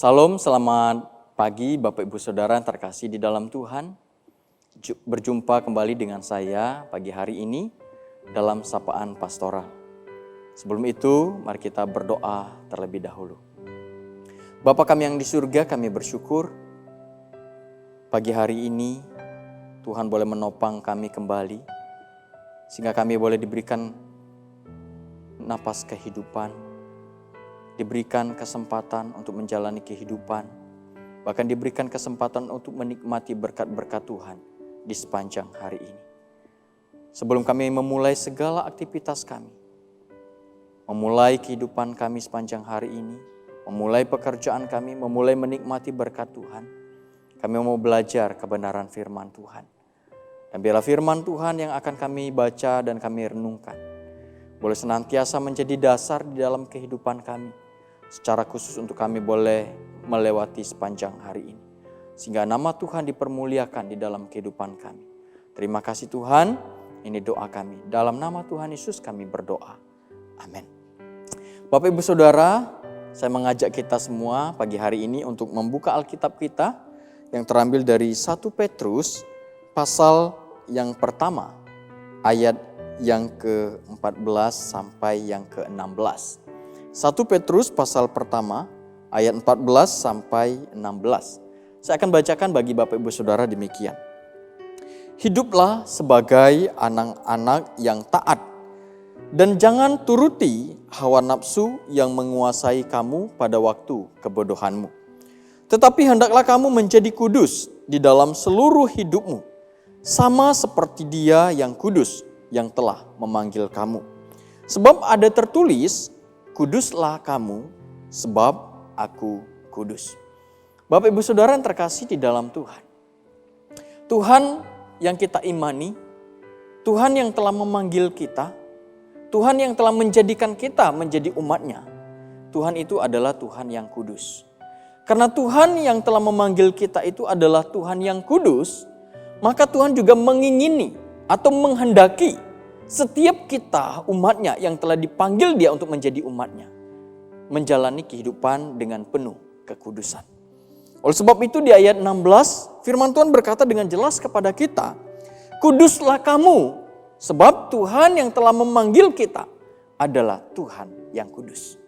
Salam, selamat pagi Bapak Ibu Saudara yang terkasih di dalam Tuhan. Berjumpa kembali dengan saya pagi hari ini dalam sapaan pastoral. Sebelum itu, mari kita berdoa terlebih dahulu. Bapa kami yang di surga, kami bersyukur pagi hari ini Tuhan boleh menopang kami kembali, sehingga kami boleh diberikan napas kehidupan, diberikan kesempatan untuk menjalani kehidupan, bahkan diberikan kesempatan untuk menikmati berkat-berkat Tuhan di sepanjang hari ini. Sebelum kami memulai segala aktivitas kami, memulai kehidupan kami sepanjang hari ini, memulai pekerjaan kami, memulai menikmati berkat Tuhan, kami mau belajar kebenaran firman Tuhan. Dan biarlah firman Tuhan yang akan kami baca dan kami renungkan boleh senantiasa menjadi dasar di dalam kehidupan kami, secara khusus untuk kami boleh melewati sepanjang hari ini, sehingga nama Tuhan dipermuliakan di dalam kehidupan kami. Terima kasih Tuhan, ini doa kami. Dalam nama Tuhan Yesus kami berdoa. Amin. Bapak Ibu Saudara, saya mengajak kita semua pagi hari ini untuk membuka Alkitab kita yang terambil dari 1 Petrus pasal yang pertama, ayat yang ke-14 sampai yang ke-16. 1 Petrus pasal pertama ayat 14 sampai 16. Saya akan bacakan bagi Bapak Ibu Saudara demikian. Hiduplah sebagai anak-anak yang taat, dan jangan turuti hawa nafsu yang menguasai kamu pada waktu kebodohanmu. Tetapi hendaklah kamu menjadi kudus di dalam seluruh hidupmu, sama seperti Dia yang kudus yang telah memanggil kamu. Sebab ada tertulis, kuduslah kamu sebab aku kudus. Bapak Ibu Saudara yang terkasih di dalam Tuhan. Tuhan yang kita imani, Tuhan yang telah memanggil kita, Tuhan yang telah menjadikan kita menjadi umat-Nya. Tuhan itu adalah Tuhan yang kudus. Karena Tuhan yang telah memanggil kita itu adalah Tuhan yang kudus, maka Tuhan juga mengingini atau menghendaki setiap kita umat-Nya yang telah dipanggil Dia untuk menjadi umat-Nya, menjalani kehidupan dengan penuh kekudusan. Oleh sebab itu di ayat 16 firman Tuhan berkata dengan jelas kepada kita, kuduslah kamu sebab Tuhan yang telah memanggil kita adalah Tuhan yang kudus.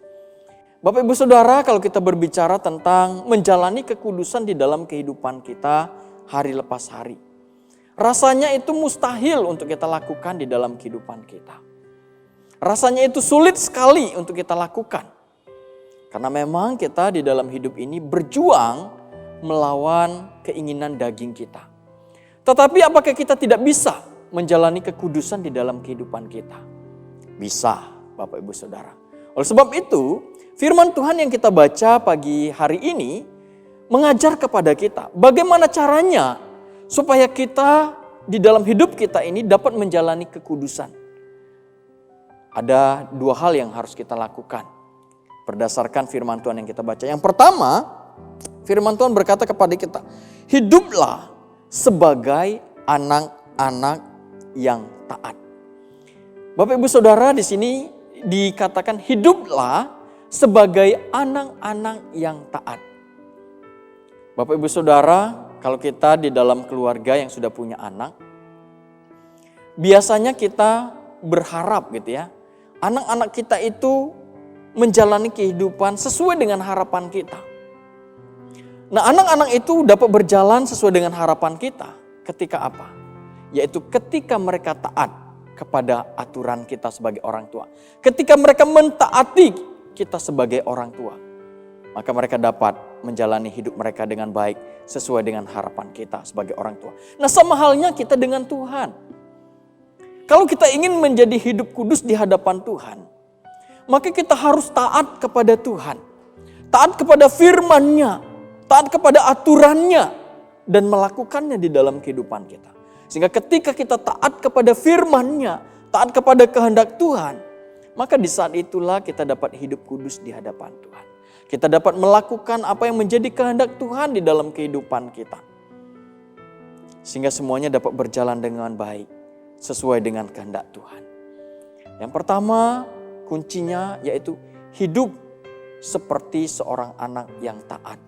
Bapak Ibu Saudara, kalau kita berbicara tentang menjalani kekudusan di dalam kehidupan kita hari lepas hari, rasanya itu mustahil untuk kita lakukan di dalam kehidupan kita. Rasanya itu sulit sekali untuk kita lakukan. Karena memang kita di dalam hidup ini berjuang melawan keinginan daging kita. Tetapi apakah kita tidak bisa menjalani kekudusan di dalam kehidupan kita? Bisa, Bapak Ibu Saudara. Oleh sebab itu, firman Tuhan yang kita baca pagi hari ini mengajar kepada kita bagaimana caranya supaya kita di dalam hidup kita ini dapat menjalani kekudusan. Ada dua hal yang harus kita lakukan berdasarkan firman Tuhan yang kita baca. Yang pertama, firman Tuhan berkata kepada kita, hiduplah sebagai anak-anak yang taat. Bapak Ibu Saudara, di sini dikatakan hiduplah sebagai anak-anak yang taat. Bapak Ibu Saudara, kalau kita di dalam keluarga yang sudah punya anak, biasanya kita berharap gitu ya, anak-anak kita itu menjalani kehidupan sesuai dengan harapan kita. Nah, anak-anak itu dapat berjalan sesuai dengan harapan kita ketika apa? Yaitu ketika mereka taat kepada aturan kita sebagai orang tua. Ketika mereka mentaati kita sebagai orang tua, maka mereka dapat menjalani hidup mereka dengan baik sesuai dengan harapan kita sebagai orang tua. Nah, sama halnya kita dengan Tuhan. Kalau kita ingin menjadi hidup kudus di hadapan Tuhan, maka kita harus taat kepada Tuhan. Taat kepada firman-Nya, taat kepada aturannya, dan melakukannya di dalam kehidupan kita. Sehingga ketika kita taat kepada firman-Nya, taat kepada kehendak Tuhan, maka di saat itulah kita dapat hidup kudus di hadapan Tuhan. Kita dapat melakukan apa yang menjadi kehendak Tuhan di dalam kehidupan kita. Sehingga semuanya dapat berjalan dengan baik sesuai dengan kehendak Tuhan. Yang pertama, kuncinya yaitu hidup seperti seorang anak yang taat.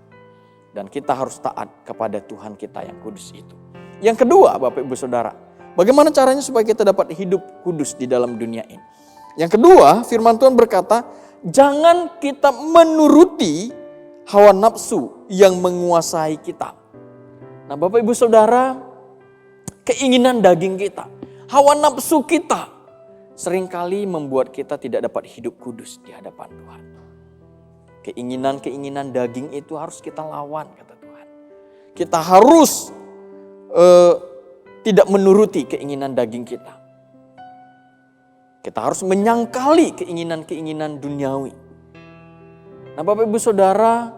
Dan kita harus taat kepada Tuhan kita yang kudus itu. Yang kedua, Bapak Ibu Saudara, bagaimana caranya supaya kita dapat hidup kudus di dalam dunia ini? Yang kedua, firman Tuhan berkata, jangan kita menuruti hawa nafsu yang menguasai kita. Nah, Bapak Ibu Saudara, keinginan daging kita, hawa nafsu kita seringkali membuat kita tidak dapat hidup kudus di hadapan Tuhan. Keinginan-keinginan daging itu harus kita lawan, kata Tuhan. Kita harus tidak menuruti keinginan daging kita. Kita harus menyangkali keinginan-keinginan duniawi. Nah, Bapak Ibu Saudara,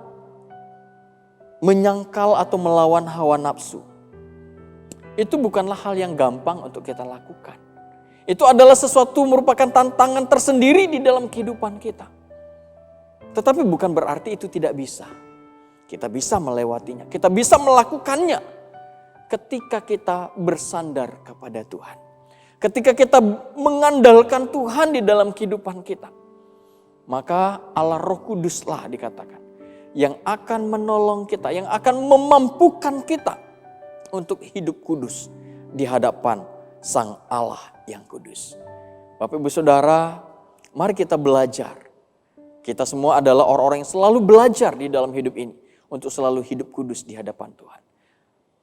menyangkal atau melawan hawa nafsu itu bukanlah hal yang gampang untuk kita lakukan. Itu adalah sesuatu merupakan tantangan tersendiri di dalam kehidupan kita. Tetapi bukan berarti itu tidak bisa. Kita bisa melewatinya, kita bisa melakukannya ketika kita bersandar kepada Tuhan. Ketika kita mengandalkan Tuhan di dalam kehidupan kita. Maka Allah Roh Kuduslah dikatakan yang akan menolong kita, yang akan memampukan kita untuk hidup kudus di hadapan Sang Allah yang kudus. Bapak Ibu Saudara, mari kita belajar. Kita semua adalah orang-orang yang selalu belajar di dalam hidup ini untuk selalu hidup kudus di hadapan Tuhan.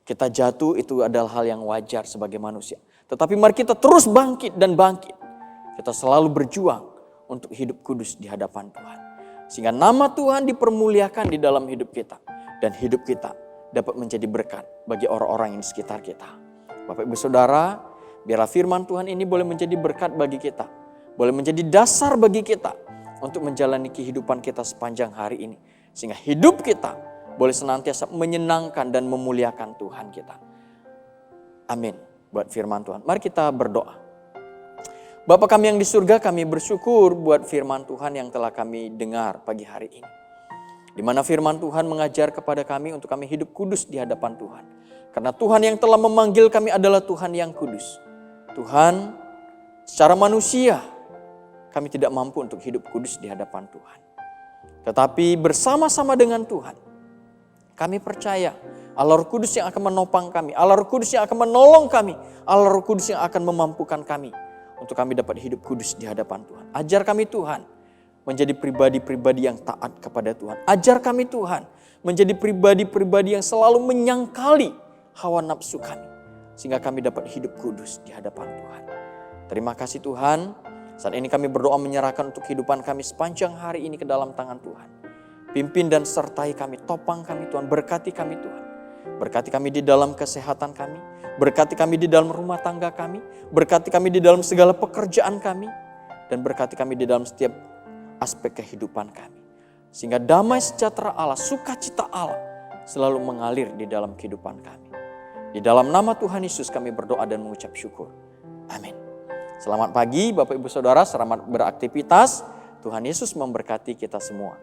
Kita jatuh itu adalah hal yang wajar sebagai manusia. Tetapi mari kita terus bangkit dan bangkit. Kita selalu berjuang untuk hidup kudus di hadapan Tuhan. Sehingga nama Tuhan dipermuliakan di dalam hidup kita. Dan hidup kita dapat menjadi berkat bagi orang-orang yang di sekitar kita. Bapak Ibu Saudara, biarlah firman Tuhan ini boleh menjadi berkat bagi kita. Boleh menjadi dasar bagi kita untuk menjalani kehidupan kita sepanjang hari ini. Sehingga hidup kita boleh senantiasa menyenangkan dan memuliakan Tuhan kita. Amin. Buat firman Tuhan. Mari kita berdoa. Bapa kami yang di surga, kami bersyukur buat firman Tuhan yang telah kami dengar pagi hari ini. Di mana firman Tuhan mengajar kepada kami untuk kami hidup kudus di hadapan Tuhan. Karena Tuhan yang telah memanggil kami adalah Tuhan yang kudus. Tuhan, secara manusia kami tidak mampu untuk hidup kudus di hadapan Tuhan. Tetapi bersama-sama dengan Tuhan, kami percaya Allah Roh Kudus yang akan menopang kami, Allah Roh Kudus yang akan menolong kami, Allah Roh Kudus yang akan memampukan kami untuk kami dapat hidup kudus di hadapan Tuhan. Ajar kami Tuhan menjadi pribadi-pribadi yang taat kepada Tuhan. Ajar kami Tuhan menjadi pribadi-pribadi yang selalu menyangkali hawa nafsu kami, sehingga kami dapat hidup kudus di hadapan Tuhan. Terima kasih Tuhan. Saat ini kami berdoa menyerahkan untuk kehidupan kami sepanjang hari ini ke dalam tangan Tuhan. Pimpin dan sertai kami, topang kami Tuhan, berkati kami Tuhan. Berkati kami di dalam kesehatan kami, berkati kami di dalam rumah tangga kami, berkati kami di dalam segala pekerjaan kami, dan berkati kami di dalam setiap aspek kehidupan kami. Sehingga damai sejahtera Allah, sukacita Allah selalu mengalir di dalam kehidupan kami. Di dalam nama Tuhan Yesus kami berdoa dan mengucap syukur. Amin. Selamat pagi Bapak Ibu Saudara, selamat beraktivitas. Tuhan Yesus memberkati kita semua.